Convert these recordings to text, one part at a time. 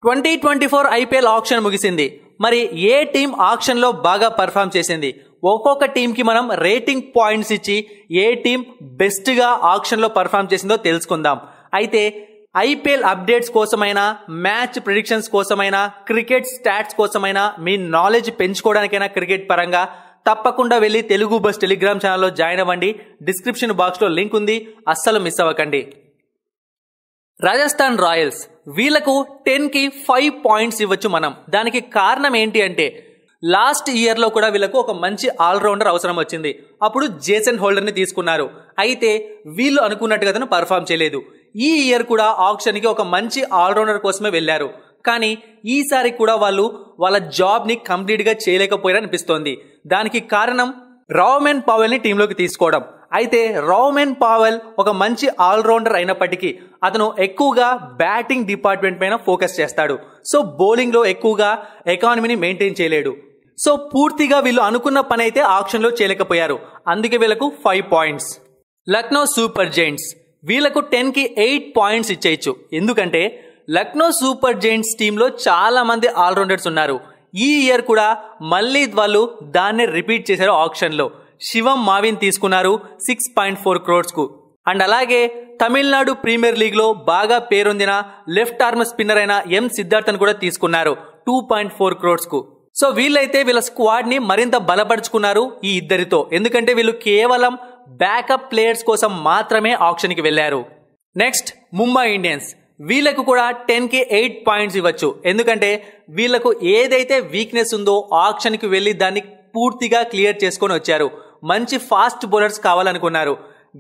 2024 IPL auction ముగిసింది. మరి ఏ team auction లో బాగా పర్ఫామ్ చేసింది? ఒక్కొక్క టీం కి మనం రేటింగ్ పాయింట్స్ ఇచ్చి ఏ టీం బెస్ట్ గా ఆక్షన్ లో పర్ఫామ్ చేసిందో తెలుసుకుందాం. అయితే ఐపీఎల్ అప్డేట్స్ కోసమైనా, మ్యాచ్ ప్రిడిక్షన్స్ కోసమైనా, క్రికెట్ స్టాట్స్ కోసమైనా, మీ నాలెడ్జ్ పెంచుకోవడానికైనా క్రికెట్ పరంగా తప్పకుండా వెళ్ళి తెలుగు బస్ టెలిగ్రామ్ ఛానల్లో జాయిన్ అవ్వండి. డిస్క్రిప్షన్ బాక్స్ లో లింక్ ఉంది, అస్సలు మిస్ అవ్వకండి. రాజస్థాన్ రాయల్స్ వీళ్లకు 10 కి 5 పాయింట్స్ ఇవ్వచ్చు మనం. దానికి కారణం ఏంటి అంటే లాస్ట్ ఇయర్ లో కూడా వీళ్ళకు ఒక మంచి ఆల్రౌండర్ అవసరం వచ్చింది. అప్పుడు జేసన్ హోల్డర్ ని తీసుకున్నారు. అయితే వీళ్ళు అనుకున్నట్టుగా తను పర్ఫామ్ చేయలేదు. ఈ ఇయర్ కూడా ఆక్షన్ కి ఒక మంచి ఆల్రౌండర్ కోసమే వెళ్లారు. కానీ ఈసారి కూడా వాళ్ళు వాళ్ళ జాబ్ ని కంప్లీట్ గా చేయలేకపోయారు అనిపిస్తోంది. దానికి కారణం రావ్మెన్ పావెల్ ని టీంలోకి తీసుకోవడం. అయితే రావ్మెన్ పావెల్ ఒక మంచి ఆల్రౌండర్ అయినప్పటికీ అతను ఎక్కువగా బ్యాటింగ్ డిపార్ట్మెంట్ పైన ఫోకస్ చేస్తాడు. సో బౌలింగ్ లో ఎక్కువగా ఎకానమీని మెయింటైన్ చేయలేడు. సో పూర్తిగా వీళ్ళు అనుకున్న పని అయితే ఆక్షన్ లో చేయలేకపోయారు. అందుకే వీళ్ళకు 5 పాయింట్స్. లక్నో సూపర్ జైంట్స్ వీళ్లకు 10 కి 8 పాయింట్స్ ఇచ్చేయచ్చు. ఎందుకంటే లక్నో సూపర్ జైంట్స్ టీంలో చాలా మంది ఆల్రౌండర్స్ ఉన్నారు. ఈ ఇయర్ కూడా మళ్ళీ వాళ్ళు దాన్ని రిపీట్ చేశారు. ఆక్షన్ లో శివం మావిన్ తీసుకున్నారు 6.4 crores కు. అండ్ అలాగే తమిళనాడు ప్రీమియర్ లీగ్ లో బాగా పేరొందిన లెఫ్ట్ ఆర్మ్ స్పిన్నర్ అయిన ఎం సిద్ధార్థన్ కూడా తీసుకున్నారు 2.4 crores కు. సో వీళ్ళైతే వీళ్ళ స్క్వాడ్ ని మరింత బలపరుచుకున్నారు ఈ ఇద్దరితో. ఎందుకంటే వీళ్ళు కేవలం బ్యాకప్ ప్లేయర్స్ కోసం మాత్రమే ఆక్షన్ కి వెళ్లారు. నెక్స్ట్ ముంబై ఇండియన్స్ వీళ్లకు కూడా 10 కి 8 పాయింట్స్ ఇవ్వచ్చు. ఎందుకంటే వీళ్లకు ఏదైతే వీక్నెస్ ఉందో ఆక్షన్ కి వెళ్లి దాన్ని పూర్తిగా క్లియర్ చేసుకొని వచ్చారు. మంచి ఫాస్ట్ బౌలర్స్ కావాలనుకున్నారు.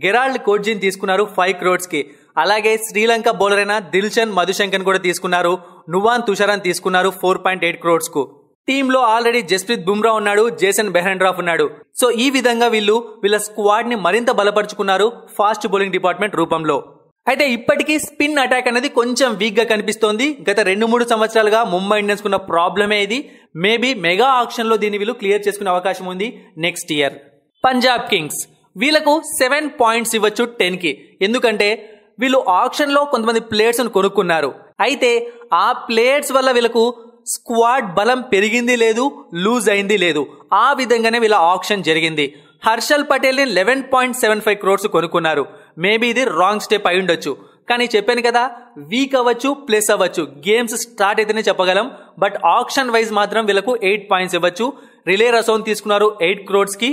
గెరాల్డ్ కోడ్జిన్ తీసుకున్నారు 5 crores కి. అలాగే శ్రీలంక బౌలర్ అయిన దిల్షన్ మధుశంకర్ కూడా తీసుకున్నారు. నువాన్ తుషారన్ తీసుకున్నారు 4.8 crores కు. టీంలో ఆల్రెడీ జస్ప్రీత్ బుమ్రా ఉన్నాడు, జేసన్ బెహ్రెండ్రాఫ్ ఉన్నాడు. సో ఈ విధంగా వీళ్ళ స్క్వాడ్ ని మరింత బలపరుచుకున్నారు ఫాస్ట్ బౌలింగ్ డిపార్ట్మెంట్ రూపంలో. అయితే ఇప్పటికీ స్పిన్ అటాక్ అనేది కొంచెం వీక్ గా కనిపిస్తోంది. గత 2-3 సంవత్సరాలుగా ముంబై ఇండియన్స్ కున్న ప్రాబ్లమే ఇది. మేబీ మెగా ఆక్షన్ లో దీన్ని వీళ్ళు క్లియర్ చేసుకునే అవకాశం ఉంది నెక్స్ట్ ఇయర్. పంజాబ్ కింగ్స్ వీళ్లకు 7 పాయింట్స్ ఇవ్వచ్చు 10 కి. ఎందుకంటే వీళ్ళు ఆక్షన్ లో కొంతమంది ప్లేయర్స్ కొనుక్కున్నారు. అయితే ఆ ప్లేయర్స్ వల్ల వీళ్ళకు స్క్వాడ్ బలం పెరిగింది లేదు, లూజ్ అయింది లేదు. ఆ విధంగానే వీళ్ళ ఆక్షన్ జరిగింది. హర్షల్ పటేల్ ని 11.75 crores కొనుక్కున్నారు. మేబీ ఇది రాంగ్ స్టెప్ అయి ఉండొచ్చు. కానీ చెప్పాను కదా, వీక్ అవ్వచ్చు, ప్లస్ అవ్వచ్చు. గేమ్స్ స్టార్ట్ అయితేనే చెప్పగలం. బట్ ఆక్షన్ వైజ్ మాత్రం వీళ్ళకు 8 పాయింట్స్ ఇవ్వచ్చు. రిలే రసౌన్ తీసుకున్నారు 8 crores కి.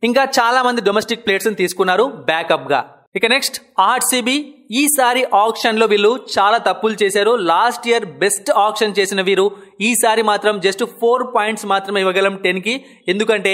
ఇంకా చాలా మంది డొమెస్టిక్ ప్లేయర్స్ తీసుకున్నారు బ్యాకప్ గా. ఇక నెక్స్ట్ ఆర్సీబీ. ఈసారి ఆక్షన్ లో వీళ్ళు చాలా తప్పులు చేశారు. లాస్ట్ ఇయర్ బెస్ట్ ఆక్షన్ చేసిన వీరు ఈసారి మాత్రం జస్ట్ 4 పాయింట్స్ మాత్రమే ఇవ్వగలం 10 కి. ఎందుకంటే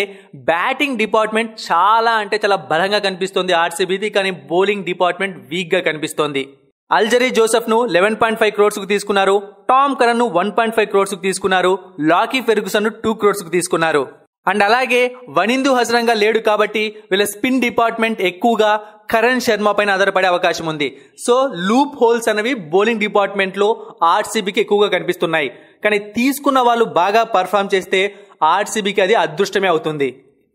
బ్యాటింగ్ డిపార్ట్మెంట్ చాలా అంటే చాలా బలంగా కనిపిస్తోంది ఆర్సీబీది. కానీ బౌలింగ్ డిపార్ట్మెంట్ వీక్ గా కనిపిస్తోంది. అల్జరీ జోసెఫ్ ను 11.5 crores కు తీసుకున్నారు. టామ్ కరన్ ను 1.5 crores కు తీసుకున్నారు. లాకీ ఫెర్గుసన్ ను 2 crores కు తీసుకున్నారు. అండ్ అలాగే వనిందు హజరంగా లేడు కాబట్టి వీళ్ళ స్పిన్ డిపార్ట్మెంట్ ఎక్కువగా కరణ్ శర్మ పైన ఆధారపడే అవకాశం ఉంది. సో లూప్ హోల్స్ అనేవి బౌలింగ్ డిపార్ట్మెంట్ లో ఆర్సీబీకి ఎక్కువగా కనిపిస్తున్నాయి. కానీ తీసుకున్న వాళ్ళు బాగా పర్ఫామ్ చేస్తే ఆర్సీబీకి అది అదృష్టమే అవుతుంది.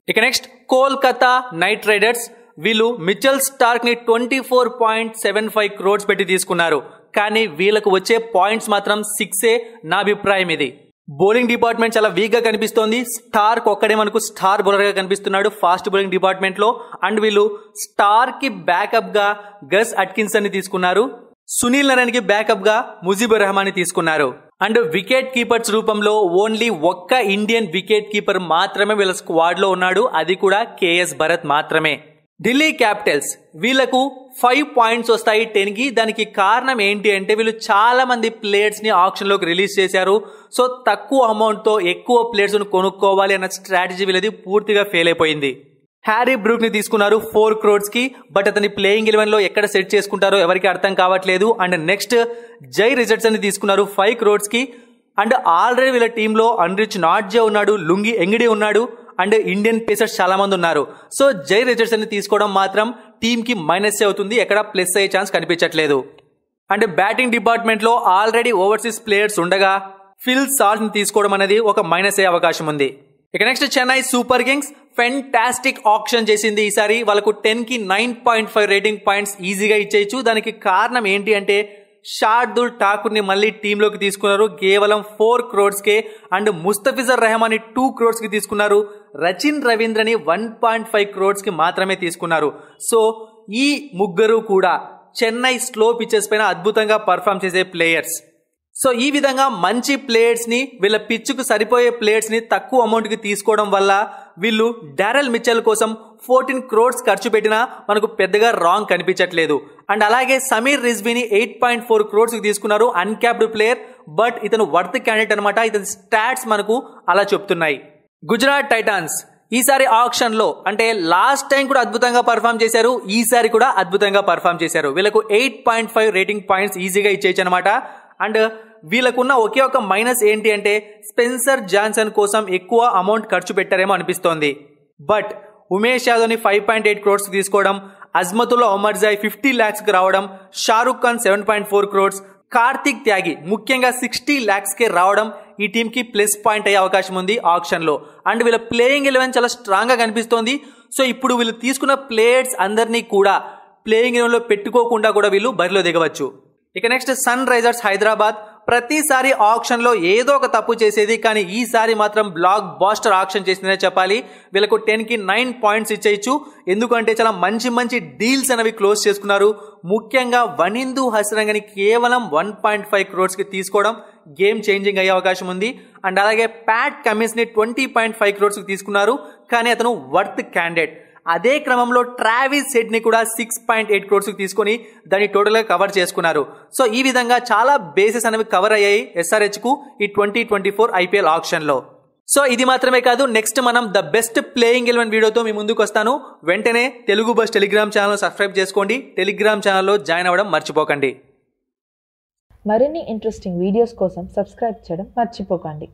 ఇక నెక్స్ట్ కోల్కతా నైట్ రైడర్స్ వీళ్ళు మిచెల్ స్టార్క్ ని 24.75 crores పెట్టి తీసుకున్నారు. కానీ వీళ్ళకు వచ్చే పాయింట్స్ మాత్రం 6 నా అభిప్రాయం ఇది. బౌలింగ్ డిపార్ట్మెంట్ చాలా వీక్ గా కనిపిస్తోంది. స్టార్క్ ఒక్కడే మనకు స్టార్ బౌలర్ గా కనిపిస్తున్నాడు ఫాస్ట్ బౌలింగ్ డిపార్ట్మెంట్ లో. అండ్ వీళ్ళు స్టార్ కి బ్యాకప్ గా గస్ అట్కిన్సన్ ని తీసుకున్నారు. సునీల్ నరేన్ కి బ్యాకప్ గా ముజీబుర్ రెహమాన్ ని తీసుకున్నారు. అండ్ వికెట్ కీపర్స్ రూపంలో ఓన్లీ ఒక్క ఇండియన్ వికెట్ కీపర్ మాత్రమే వీళ్ళ స్క్వాడ్ లో ఉన్నాడు. అది కూడా కేఎస్ భరత్ మాత్రమే. ఢిల్లీ క్యాపిటల్స్ వీళ్లకు 5 పాయింట్స్ వస్తాయి 10 కి. దానికి కారణం ఏంటి అంటే వీళ్ళు చాలా మంది ప్లేయర్స్ ని ఆక్షన్ లోకి రిలీజ్ చేశారు. సో తక్కువ అమౌంట్ తో ఎక్కువ ప్లేయర్స్ ను కొనుక్కోవాలి అన్న స్ట్రాటజీ వీళ్ళది పూర్తిగా ఫెయిల్ అయిపోయింది. హ్యారీ బ్రూక్ ని తీసుకున్నారు 4 crores కి. బట్ అతని ప్లేయింగ్ 11 లో ఎక్కడ సెట్ చేసుకుంటారో ఎవరికి అర్థం కావట్లేదు. అండ్ నెక్స్ట్ జై రిచర్డ్సన్ ని తీసుకున్నారు 5 crores కి. అండ్ ఆల్రెడీ వీళ్ళ టీంలో అన్రిచ్ నాట్జే ఉన్నాడు, లుంగి ఎంగిడి ఉన్నాడు. అండ్ ఇండియన్ పేసర్స్ చాలా మంది ఉన్నారు. సో జై రిచర్డ్సన్ ని తీసుకోవడం మాత్రం టీమ్ కి మైనస్ అవుతుంది. ఎక్కడ ప్లస్ అయ్యే ఛాన్స్ కనిపించట్లేదు. అండ్ బ్యాటింగ్ డిపార్ట్మెంట్ లో ఆల్రెడీ ఓవర్సీస్ ప్లేయర్స్ ఉండగా ఫిల్ సాల్ట్ ని తీసుకోవడం అనేది ఒక మైనస్ అయ్యే అవకాశం ఉంది. ఇక next Chennai Super Kings fantastic auction చేసింది ఈసారి. వాళ్ళకు 10 కి 9.5 రేటింగ్ పాయింట్స్ ఈజీగా ఇచ్చేయచ్చు. దానికి కారణం ఏంటి అంటే షార్దుల్ ఠాకూర్ ని మళ్ళీ టీంలోకి తీసుకున్నారు కేవలం 4 crores కే. అండ్ ముస్తఫిజర్ రెహమాన్ ని 2 crores కి తీసుకున్నారు. రచిన్ రవీంద్రని 1.5 crores కి మాత్రమే తీసుకున్నారు. సో ఈ ముగ్గురు కూడా చెన్నై స్లో పిచెస్ పైన అద్భుతంగా పర్ఫామ్ చేసే ప్లేయర్స్. సో ఈ విధంగా మంచి ప్లేయర్స్ ని, వీళ్ళ పిచ్చుకు సరిపోయే ప్లేయర్స్ ని తక్కువ అమౌంట్ కి తీసుకోవడం వల్ల వీళ్ళు డారెల్ మిచెల్ కోసం 14 crores ఖర్చు పెట్టినా మనకు పెద్దగా రాంగ్ కనిపించట్లేదు. అండ్ అలాగే సమీర్ రిజ్వీని 8.4 crores కి తీసుకున్నారు. అన్క్యాప్డ్ ప్లేయర్, బట్ ఇతను వర్త్ క్యాండిడేట్ అనమాట. ఇతని స్టాట్స్ మనకు అలా చెప్తున్నాయి. గుజరాత్ టైటాన్స్ ఈసారి ఆక్షన్ లో అంటే లాస్ట్ టైం కూడా అద్భుతంగా పర్ఫామ్ చేశారు, ఈసారి కూడా అద్భుతంగా పర్ఫామ్ చేశారు. వీళ్ళకు 8.5 రేటింగ్ పాయింట్స్ ఈజీగా ఇచ్చేయచ్చు అనమాట. అండ్ వీళ్ళకున్న ఒకే ఒక మైనస్ ఏంటి అంటే స్పెన్సర్ జాన్సన్ కోసం ఎక్కువ అమౌంట్ ఖర్చు పెట్టారేమో అనిపిస్తోంది. బట్ ఉమేష్ యాదవ్ ని 5.8 crores తీసుకోవడం, అజ్మతుల్లా ఒమర్జాయ్ 50 lakhs కి రావడం, షారుఖ్ ఖాన్ 7.4 crores, కార్తిక్ త్యాగి ముఖ్యంగా 60 lakhs కే రావడం ఈ టీం కి ప్లస్ పాయింట్ అయ్యే అవకాశం ఉంది ఆక్షన్ లో. అండ్ వీళ్ళ ప్లేయింగ్ 11 చాలా స్ట్రాంగ్ గా కనిపిస్తోంది. సో ఇప్పుడు వీళ్ళు తీసుకున్న ప్లేయర్స్ అందరినీ కూడా ప్లేయింగ్ 11 లో పెట్టుకోకుండా కూడా వీళ్ళు బరిలో దిగవచ్చు. ఇక నెక్స్ట్ సన్ రైజర్స్ హైదరాబాద్. ప్రతిసారి ఆక్షన్ లో ఏదో ఒక తప్పు చేసేది, కానీ ఈసారి మాత్రం బ్లాక్ బాస్టర్ ఆక్షన్ చేసిందనే చెప్పాలి. వీళ్ళకు 10 కి 9 points ఇచ్చేయచ్చు. ఎందుకంటే చాలా మంచి మంచి డీల్స్ అనేవి క్లోజ్ చేసుకున్నారు. ముఖ్యంగా వనిందు హసరంగని కేవలం 1.5 crores కి తీసుకోవడం గేమ్ చేంజింగ్ అయ్యే అవకాశం ఉంది. అండ్ అలాగే ప్యాట్ కమిన్స్ ని 20.5 crores కి తీసుకున్నారు, కానీ అతను వర్త్ క్యాండిడేట్. అదే క్రమంలో ట్రావిస్ హెడ్ ని కూడా 6.8 crores కి తీసుకొని దాన్ని టోటల్ గా కవర్ చేసుకున్నారు. సో ఈ విధంగా చాలా బేసెస్ అనేవి కవర్ అయ్యాయి SRH కు ఈ 2024 IPL ఆక్షన్ లో. సో ఇది మాత్రమే కాదు, నెక్స్ట్ మనం ద బెస్ట్ ప్లేయింగ్ 11 వీడియోతో మీ ముందుకు వస్తాను. వెంటనే Telugu bus Telegram channel subscribe చేసుకోండి. టెలిగ్రామ్ ఛానల్లో జాయిన్ అవ్వడం మర్చిపోకండి. మరిన్ని ఇంట్రెస్టింగ్ వీడియోస్ కోసం సబ్స్క్రైబ్ చేయడం మర్చిపోకండి.